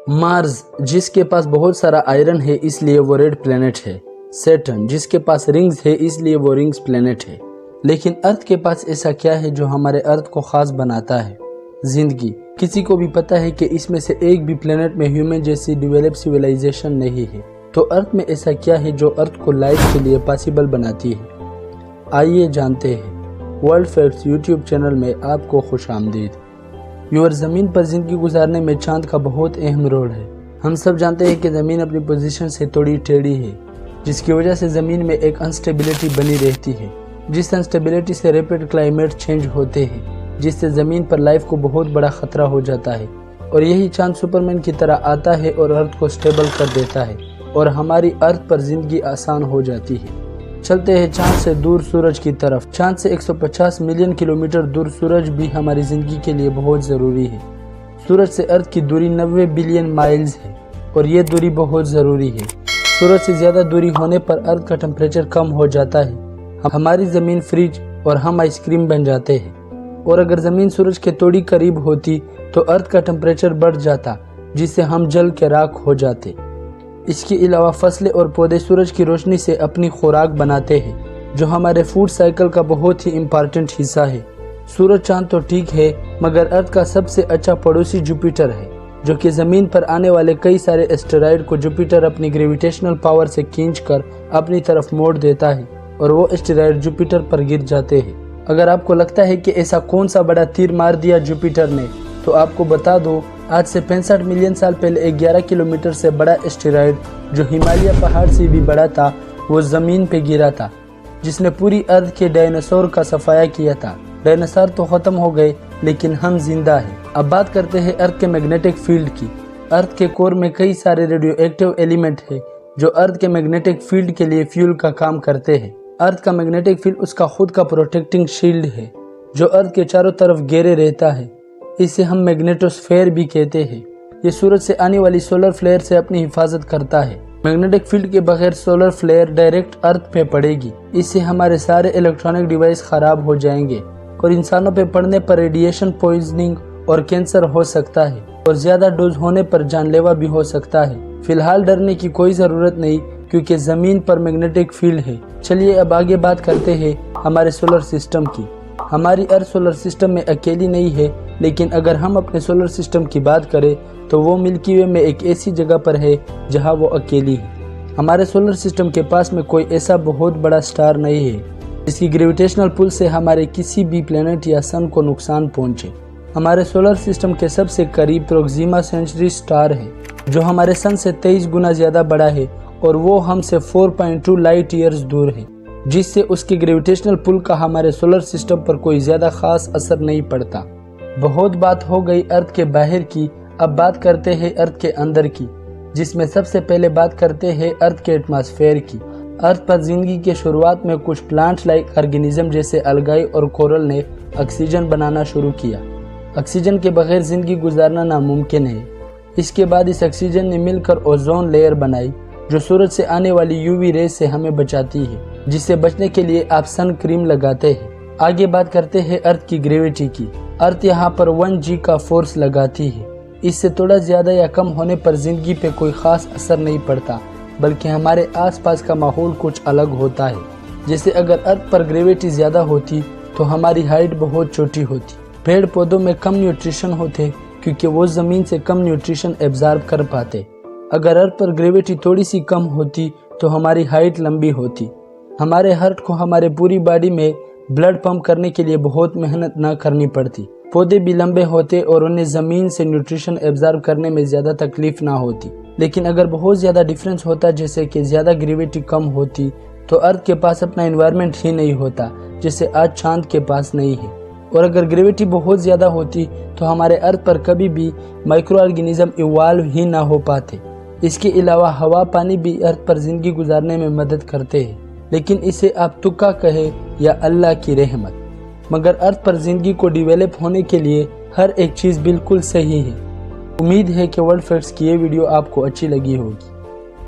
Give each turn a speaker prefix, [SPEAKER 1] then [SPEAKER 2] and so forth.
[SPEAKER 1] مارس جس کے پاس بہت سارا آئرن ہے اس لیے وہ ریڈ پلینٹ ہے۔ سیٹرن جس کے پاس رنگز ہے اس لیے وہ رنگز پلینٹ ہے۔ لیکن ارتھ کے پاس ایسا کیا ہے جو ہمارے ارتھ کو خاص بناتا ہے؟ زندگی۔ کسی کو بھی پتا ہے کہ اس میں سے ایک بھی پلینٹ میں ہیومن جیسی ڈیولپ سویلائزیشن نہیں ہے، تو ارتھ میں ایسا کیا ہے جو ارتھ کو لائف کے لیے پاسبل بناتی ہے؟ آئیے جانتے ہیں۔ ورلڈ فیکٹس یوٹیوب چینل میں آپ کو خوش آمدید۔ زمین پر زندگی گزارنے میں چاند کا بہت اہم رول ہے۔ ہم سب جانتے ہیں کہ زمین اپنی پوزیشن سے تھوڑی ٹیڑھی ہے، جس کی وجہ سے زمین میں ایک انسٹیبلٹی بنی رہتی ہے، جس انسٹیبلٹی سے ریپڈ کلائمیٹ چینج ہوتے ہیں، جس سے زمین پر لائف کو بہت بڑا خطرہ ہو جاتا ہے، اور یہی چاند سپرمین کی طرح آتا ہے اور ارتھ کو سٹیبل کر دیتا ہے، اور ہماری ارتھ پر زندگی آسان ہو جاتی ہے۔ چلتے ہیں چاند سے دور سورج کی طرف۔ چاند سے 150 ملین کلومیٹر دور سورج بھی ہماری زندگی کے لیے بہت ضروری ہے۔ سورج سے ارتھ کی دوری 90 بلین مائلز ہے، اور یہ دوری بہت ضروری ہے۔ سورج سے زیادہ دوری ہونے پر ارتھ کا ٹمپریچر کم ہو جاتا ہے، ہماری زمین فریج اور ہم آئس کریم بن جاتے ہیں، اور اگر زمین سورج کے تھوڑی قریب ہوتی تو ارتھ کا ٹمپریچر بڑھ جاتا، جس سے ہم جل کے راکھ ہو جاتے۔ اس کے علاوہ فصلیں اور پودے سورج کی روشنی سے اپنی خوراک بناتے ہیں، جو ہمارے فوڈ سائیکل کا بہت ہی امپارٹنٹ حصہ ہے۔ سورج چاند تو ٹھیک ہے، مگر ارتھ کا سب سے اچھا پڑوسی جوپیٹر ہے، جو کہ زمین پر آنے والے کئی سارے اسٹیرائڈ کو جوپیٹر اپنی گریویٹیشنل پاور سے کھینچ کر اپنی طرف موڑ دیتا ہے، اور وہ اسٹیرائڈ جوپیٹر پر گر جاتے ہیں۔ اگر آپ کو لگتا ہے کہ ایسا کون سا بڑا تیر مار دیا جوپیٹر نے، تو آپ کو بتا دو، آج سے 65 ملین سال پہلے ایک 11 کلومیٹر سے بڑا اسٹیرائڈ جو ہمالیہ پہاڑ سے بھی بڑا تھا، وہ زمین پہ گرا تھا، جس نے پوری ارتھ کے ڈائناسور کا صفایا کیا تھا۔ ڈائناسور تو ختم ہو گئے، لیکن ہم زندہ ہیں۔ اب بات کرتے ہیں ارتھ کے میگنیٹک فیلڈ کی۔ ارتھ کے کور میں کئی سارے ریڈیو ایکٹیو ایلیمنٹ ہیں جو ارتھ کے میگنیٹک فیلڈ کے لیے فیول کا کام کرتے ہیں۔ ارتھ کا میگنیٹک فیلڈ اس کا خود کا پروٹیکٹنگ شیلڈ ہے، جو ارتھ کے چاروں طرف گھیرے رہتا ہے۔ اسے ہم میگنیٹوسفیر بھی کہتے ہیں۔ یہ سورج سے آنے والی سولر فلیئر سے اپنی حفاظت کرتا ہے۔ میگنیٹک فیلڈ کے بغیر سولر فلیئر ڈائریکٹ ارتھ پہ پڑے گی، اس سے ہمارے سارے الیکٹرانک ڈیوائس خراب ہو جائیں گے، اور انسانوں پہ پڑنے پر ریڈیشن پوائزننگ اور کینسر ہو سکتا ہے، اور زیادہ ڈوز ہونے پر جان لیوا بھی ہو سکتا ہے۔ فی الحال ڈرنے کی کوئی ضرورت نہیں، کیونکہ زمین پر میگنیٹک فیلڈ ہے۔ چلیے اب آگے بات کرتے ہیں ہمارے سولر سسٹم کی۔ ہماری ارتھ سولر سسٹم میں اکیلی نہیں ہے، لیکن اگر ہم اپنے سولر سسٹم کی بات کریں تو وہ ملکی وے میں ایک ایسی جگہ پر ہے جہاں وہ اکیلی ہے۔ ہمارے سولر سسٹم کے پاس میں کوئی ایسا بہت بڑا سٹار نہیں ہے جس کی گریویٹیشنل پل سے ہمارے کسی بھی پلینٹ یا سن کو نقصان پہنچے۔ ہمارے سولر سسٹم کے سب سے قریب پروکسیما سینچری سٹار ہے، جو ہمارے سن سے 23 گنا زیادہ بڑا ہے، اور وہ ہم سے 4.2 لائٹ ایئرز دور ہے، جس سے اس کی گریویٹیشنل پل کا ہمارے سولر سسٹم پر کوئی زیادہ خاص اثر نہیں پڑتا۔ بہت بات ہو گئی ارتھ کے باہر کی، اب بات کرتے ہیں ارتھ کے اندر کی، جس میں سب سے پہلے بات کرتے ہیں ارتھ کے ایٹماسفیئر کی۔ ارتھ پر زندگی کے شروعات میں کچھ پلانٹ لائک آرگینزم جیسے الگائی اور کورل نے آکسیجن بنانا شروع کیا۔ آکسیجن کے بغیر زندگی گزارنا ناممکن ہے۔ اس کے بعد اس آکسیجن نے مل کر اوزون لیئر بنائی، جو سورج سے آنے والی یووی ریز سے ہمیں بچاتی ہے، جس سے بچنے کے لیے آپ سن کریم لگاتے ہیں۔ آگے بات کرتے ہیں ارتھ کی گریویٹی کی۔ ارتھ یہاں پر 1G کا فورس لگاتی ہے۔ اس سے تھوڑا زیادہ یا کم ہونے پر زندگی پہ کوئی خاص اثر نہیں پڑتا، بلکہ ہمارے آس پاس کا ماحول کچھ الگ ہوتا ہے۔ جیسے اگر ارتھ پر گریویٹی زیادہ ہوتی تو ہماری ہائٹ بہت چھوٹی ہوتی۔ پیڑ پودوں میں کم نیوٹریشن ہوتے، کیونکہ وہ زمین سے کم نیوٹریشن ایبزارب کر پاتے۔ اگر ارتھ پر گریویٹی تھوڑی سی کم ہوتی تو ہماری ہائٹ لمبی ہوتی۔ ہمارے ہارٹ کو ہمارے پوری باڈی میں بلڈ پمپ کرنے کے لیے بہت محنت نہ کرنی پڑتی۔ پودے بھی لمبے ہوتے اور انہیں زمین سے نیوٹریشن ایبزارب کرنے میں زیادہ تکلیف نہ ہوتی۔ لیکن اگر بہت زیادہ ڈیفرنس ہوتا، جیسے کہ زیادہ گریویٹی کم ہوتی، تو ارتھ کے پاس اپنا انوائرمنٹ ہی نہیں ہوتا، جیسے آج چاند کے پاس نہیں ہے۔ اور اگر گریویٹی بہت زیادہ ہوتی تو ہمارے ارتھ پر کبھی بھی مائکرو آرگینزم ایوالو ہی نہ ہو پاتے۔ اس کے علاوہ ہوا پانی بھی ارتھ پر زندگی گزارنے میں مدد کرتے ہیں، لیکن اسے آپ تکا کہے یا اللہ کی رحمت۔ مگر ارتھ پر زندگی کو ڈیویلپ ہونے کے لیے ہر ایک چیز بالکل صحیح ہے۔ امید ہے کہ ورلڈ فیکٹس کی یہ ویڈیو آپ کو اچھی لگی ہوگی۔